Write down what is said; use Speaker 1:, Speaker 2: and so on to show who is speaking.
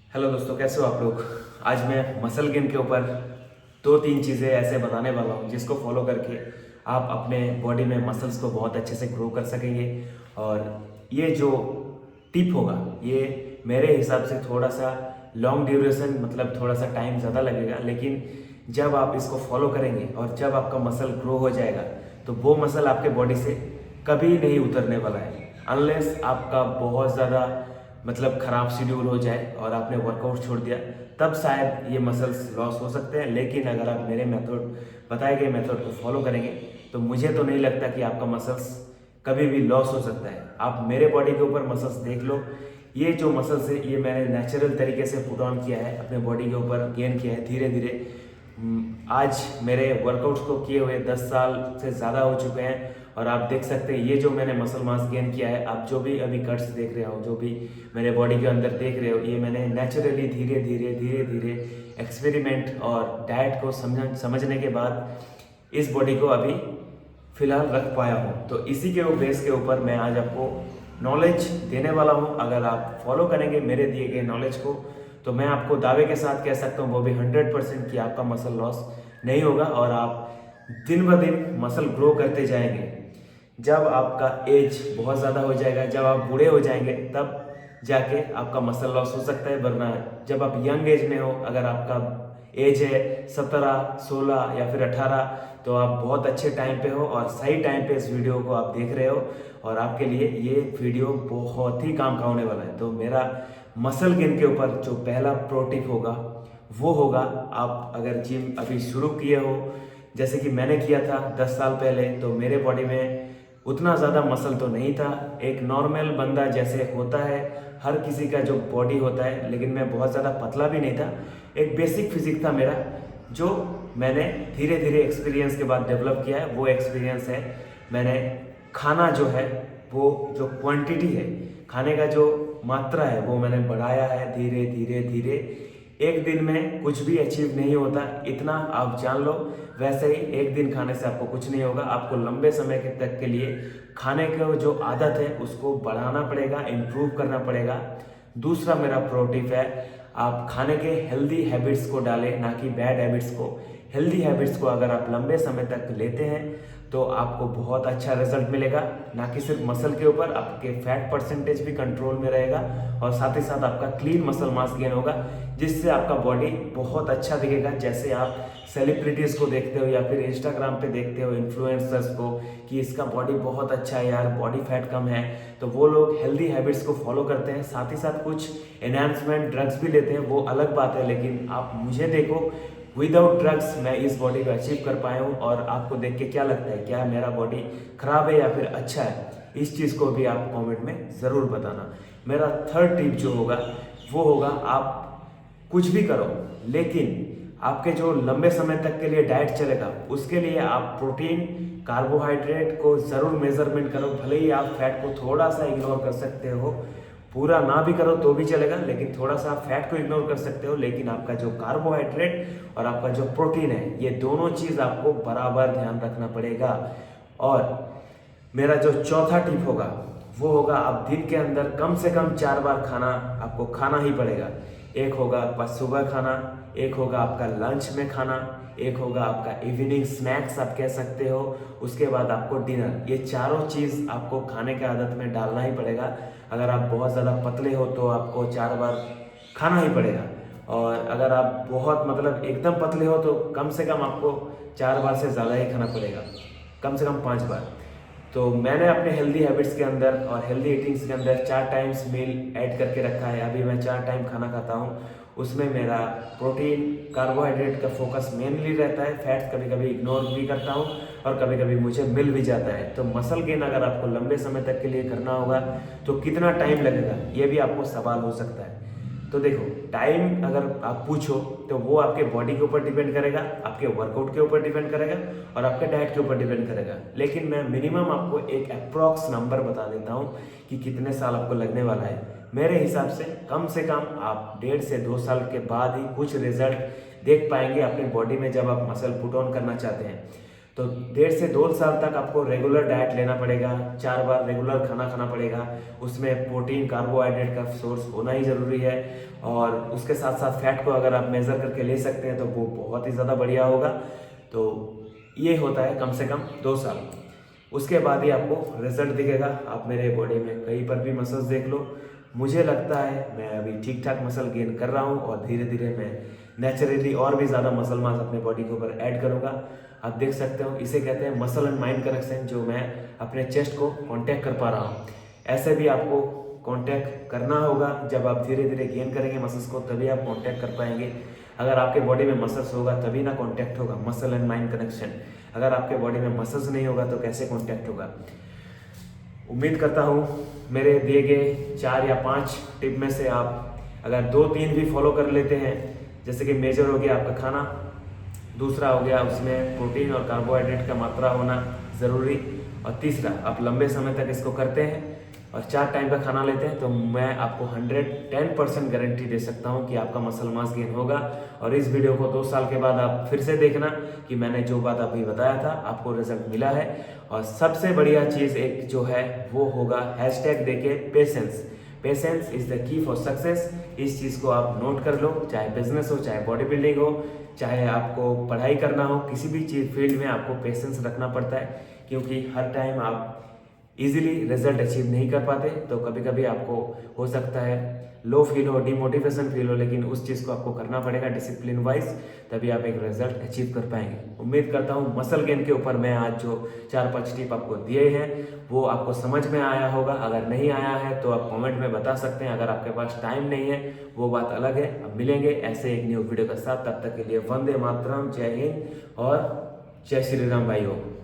Speaker 1: Hello दोस्तों, कैसे हो आप लोग। आज मैं मसल गेन के ऊपर दो तीन चीज़ें ऐसे बताने वाला हूँ जिसको फॉलो करके आप अपने बॉडी में मसल्स को बहुत अच्छे से ग्रो कर सकेंगे। और ये जो टिप होगा ये मेरे हिसाब से थोड़ा सा लॉन्ग ड्यूरेशन, मतलब थोड़ा सा टाइम ज़्यादा लगेगा, लेकिन जब आप इसको फॉलो करेंगे और जब आपका मसल ग्रो हो जाएगा तो वो मसल आपके बॉडी से कभी नहीं उतरने वाला है, अनलेस आपका बहुत ज़्यादा मतलब ख़राब शेड्यूल हो जाए और आपने वर्कआउट छोड़ दिया, तब शायद ये मसल्स लॉस हो सकते हैं। लेकिन अगर आप मेरे मेथड, बताए गए मेथड को फॉलो करेंगे तो मुझे तो नहीं लगता कि आपका मसल्स कभी भी लॉस हो सकता है। आप मेरे बॉडी के ऊपर मसल्स देख लो, ये जो मसल्स है ये मैंने नेचुरल तरीके से पुट ऑन किया है, अपने बॉडी के ऊपर गेन किया है धीरे धीरे। आज मेरे वर्कआउट्स को किए हुए 10 साल से ज़्यादा हो चुके हैं और आप देख सकते हैं ये जो मैंने मसल मास गेन किया है, आप जो भी अभी कट्स देख रहे हो, जो भी मेरे बॉडी के अंदर देख रहे हो, ये मैंने नेचुरली धीरे धीरे धीरे धीरे एक्सपेरिमेंट और डाइट को समझने के बाद इस बॉडी को अभी फिलहाल रख पाया हूँ। तो इसी के बेस के ऊपर मैं आज आपको नॉलेज देने वाला हूँ। अगर आप फॉलो करेंगे मेरे दिए गए नॉलेज को तो मैं आपको दावे के साथ कह सकता हूँ, वो भी 100% कि आपका मसल लॉस नहीं होगा और आप दिन ब दिन मसल ग्रो करते जाएंगे। जब आपका एज बहुत ज़्यादा हो जाएगा, जब आप बूढ़े हो जाएंगे, तब जाके आपका मसल लॉस हो सकता है। वरना जब आप यंग एज में हो, अगर आपका एज है 17, 16 या फिर 18, तो आप बहुत अच्छे टाइम पे हो और सही टाइम पे इस वीडियो को आप देख रहे हो और आपके लिए ये वीडियो बहुत ही काम का होने वाला है। तो मेरा मसल गेन के ऊपर जो पहला प्रो टिप होगा वो होगा, आप अगर जिम अभी शुरू किए हो जैसे कि मैंने किया था 10 साल पहले, तो मेरे बॉडी में उतना ज़्यादा मसल तो नहीं था। एक नॉर्मल बंदा जैसे होता है, हर किसी का जो बॉडी होता है, लेकिन मैं बहुत ज़्यादा पतला भी नहीं था। एक बेसिक फिजिक था मेरा, जो मैंने धीरे धीरे एक्सपीरियंस के बाद डेवलप किया है। वो एक्सपीरियंस है, मैंने खाना जो है, वो जो क्वांटिटी है, खाने का जो मात्रा है, वो मैंने बढ़ाया है धीरे धीरे धीरे। एक दिन में कुछ भी अचीव नहीं होता, इतना आप जान लो। वैसे ही एक दिन खाने से आपको कुछ नहीं होगा, आपको लंबे समय के तक के लिए खाने का जो आदत है उसको बढ़ाना पड़ेगा, इम्प्रूव करना पड़ेगा। दूसरा मेरा प्रो टिप है, आप खाने के हेल्दी हैबिट्स को डालें, ना कि बैड हैबिट्स को। हेल्दी हैबिट्स को अगर आप लंबे समय तक लेते हैं तो आपको बहुत अच्छा रिजल्ट मिलेगा, ना कि सिर्फ मसल के ऊपर, आपके फैट परसेंटेज भी कंट्रोल में रहेगा और साथ ही साथ आपका क्लीन मसल मास गेन होगा, जिससे आपका बॉडी बहुत अच्छा दिखेगा। जैसे आप सेलिब्रिटीज़ को देखते हो या फिर इंस्टाग्राम पे देखते हो इन्फ्लुएंसर्स को कि इसका बॉडी बहुत अच्छा है यार, बॉडी फैट कम है, तो वो लोग हेल्दी हैबिट्स को फॉलो करते हैं, साथ ही साथ कुछ एनहांसमेंट ड्रग्स भी लेते हैं, वो अलग बात है। लेकिन आप मुझे देखो, विदाउट ड्रग्स मैं इस बॉडी को अचीव कर पाया हूँ। और आपको देख के क्या लगता है, क्या मेरा बॉडी खराब है या फिर अच्छा है? इस चीज़ को भी आप कमेंट में ज़रूर बताना। मेरा थर्ड टिप जो होगा वो होगा, आप कुछ भी करो लेकिन आपके जो लंबे समय तक के लिए डाइट चलेगा उसके लिए आप प्रोटीन, कार्बोहाइड्रेट को ज़रूर मेजरमेंट करो। भले ही आप फैट को थोड़ा सा इग्नोर कर सकते हो, पूरा ना भी करो तो भी चलेगा, लेकिन थोड़ा सा आप फैट को इग्नोर कर सकते हो। लेकिन आपका जो कार्बोहाइड्रेट और आपका जो प्रोटीन है, ये दोनों चीज़ आपको बराबर ध्यान रखना पड़ेगा। और मेरा जो चौथा टिप होगा वो होगा, आप दिन के अंदर कम से कम 4 बार खाना आपको खाना ही पड़ेगा। एक होगा आपका सुबह खाना, एक होगा आपका लंच में खाना, एक होगा आपका इवनिंग स्नैक्स आप कह सकते हो, उसके बाद आपको डिनर। ये चारों चीज़ आपको खाने के आदत में डालना ही पड़ेगा। अगर आप बहुत ज़्यादा पतले हो तो आपको 4 बार खाना ही पड़ेगा, और अगर आप बहुत मतलब एकदम पतले हो तो कम से कम आपको 4 बार से ज़्यादा ही खाना पड़ेगा, कम से कम 5 बार। तो मैंने अपने हेल्दी हैबिट्स के अंदर और हेल्दी ईटिंग्स के अंदर 4 टाइम्स मील ऐड करके रखा है। अभी मैं 4 टाइम खाना खाता हूँ, उसमें मेरा प्रोटीन, कार्बोहाइड्रेट का फोकस मेनली रहता है। फैट्स कभी कभी इग्नोर भी करता हूँ और कभी कभी मुझे मिल भी जाता है। तो मसल गेन अगर आपको लंबे समय तक के लिए करना होगा तो कितना टाइम लगेगा, ये भी आपको सवाल हो सकता है। तो देखो, टाइम अगर आप पूछो तो वो आपके बॉडी के ऊपर डिपेंड करेगा, आपके वर्कआउट के ऊपर डिपेंड करेगा और आपके डाइट के ऊपर डिपेंड करेगा। लेकिन मैं मिनिमम आपको एक अप्रॉक्स नंबर बता देता हूँ कि कितने साल आपको लगने वाला है। मेरे हिसाब से कम आप 1.5 से 2 साल के बाद ही कुछ रिजल्ट देख पाएंगे अपनी बॉडी में, जब आप मसल पुट ऑन करना चाहते हैं। तो 1.5 से 2 साल तक आपको रेगुलर डाइट लेना पड़ेगा, 4 बार रेगुलर खाना खाना पड़ेगा। उसमें प्रोटीन कार्बोहाइड्रेट का सोर्स होना ही ज़रूरी है, और उसके साथ साथ फैट को अगर आप मेज़र करके ले सकते हैं तो वो बहुत ही ज़्यादा बढ़िया होगा। तो ये होता है कम से कम 2 साल, उसके बाद ही आपको रिजल्ट दिखेगा। आप मेरे बॉडी में कहीं पर भी मसल्स देख लो, मुझे लगता है मैं अभी ठीक ठाक मसल गेन कर रहा हूँ, और धीरे धीरे मैं नेचुरली और भी ज़्यादा मसल मास अपने बॉडी के ऊपर ऐड करूँगा। आप देख सकते हो, इसे कहते हैं मसल एंड माइंड कनेक्शन, जो मैं अपने चेस्ट को कांटेक्ट कर पा रहा हूँ। ऐसे भी आपको कांटेक्ट करना होगा। जब आप धीरे धीरे गेन करेंगे मसल्स को, तभी आप कांटेक्ट कर पाएंगे। अगर आपके बॉडी में मसल्स होगा तभी ना कांटेक्ट होगा, मसल एंड माइंड कनेक्शन। अगर आपके बॉडी में मसल्स नहीं होगा तो कैसे कांटेक्ट होगा। उम्मीद करता हूँ मेरे दिए गए 4 या 5 टिप में से आप अगर 2-3 भी फॉलो कर लेते हैं, जैसे कि मेजर हो गया आपका खाना, दूसरा हो गया उसमें प्रोटीन और कार्बोहाइड्रेट का मात्रा होना ज़रूरी, और तीसरा आप लंबे समय तक इसको करते हैं और 4 टाइम का खाना लेते हैं, तो मैं आपको 110% गारंटी दे सकता हूं कि आपका मसल मास गेन होगा। और इस वीडियो को 2 साल के बाद आप फिर से देखना कि मैंने जो बात अभी बताया था आपको रिजल्ट मिला है। और सबसे बढ़िया चीज़ एक जो है वो होगा हैशटैग देके patience. Patience is the key for success. इस चीज़ को आप नोट कर लो, चाहे बिजनेस हो, चाहे बॉडी बिल्डिंग हो, चाहे आपको पढ़ाई करना हो, किसी भी चीज़ फील्ड में आपको पेशेंस रखना पड़ता है, क्योंकि हर टाइम आप इजीली रिजल्ट अचीव नहीं कर पाते। तो कभी कभी आपको हो सकता है लो फील हो, डिमोटिवेशन फील हो, लेकिन उस चीज़ को आपको करना पड़ेगा डिसिप्लिन वाइज, तभी आप एक रिजल्ट अचीव कर पाएंगे। उम्मीद करता हूँ मसल गेन के ऊपर मैं आज जो 4-5 टिप आपको दिए हैं वो आपको समझ में आया होगा। अगर नहीं आया है तो आप कमेंट में बता सकते हैं। अगर आपके पास टाइम नहीं है वो बात अलग है। अब मिलेंगे ऐसे एक न्यू वीडियो के साथ, तब तक के लिए वंदे मातरम, जय हिंद और जय श्री राम भाइयों।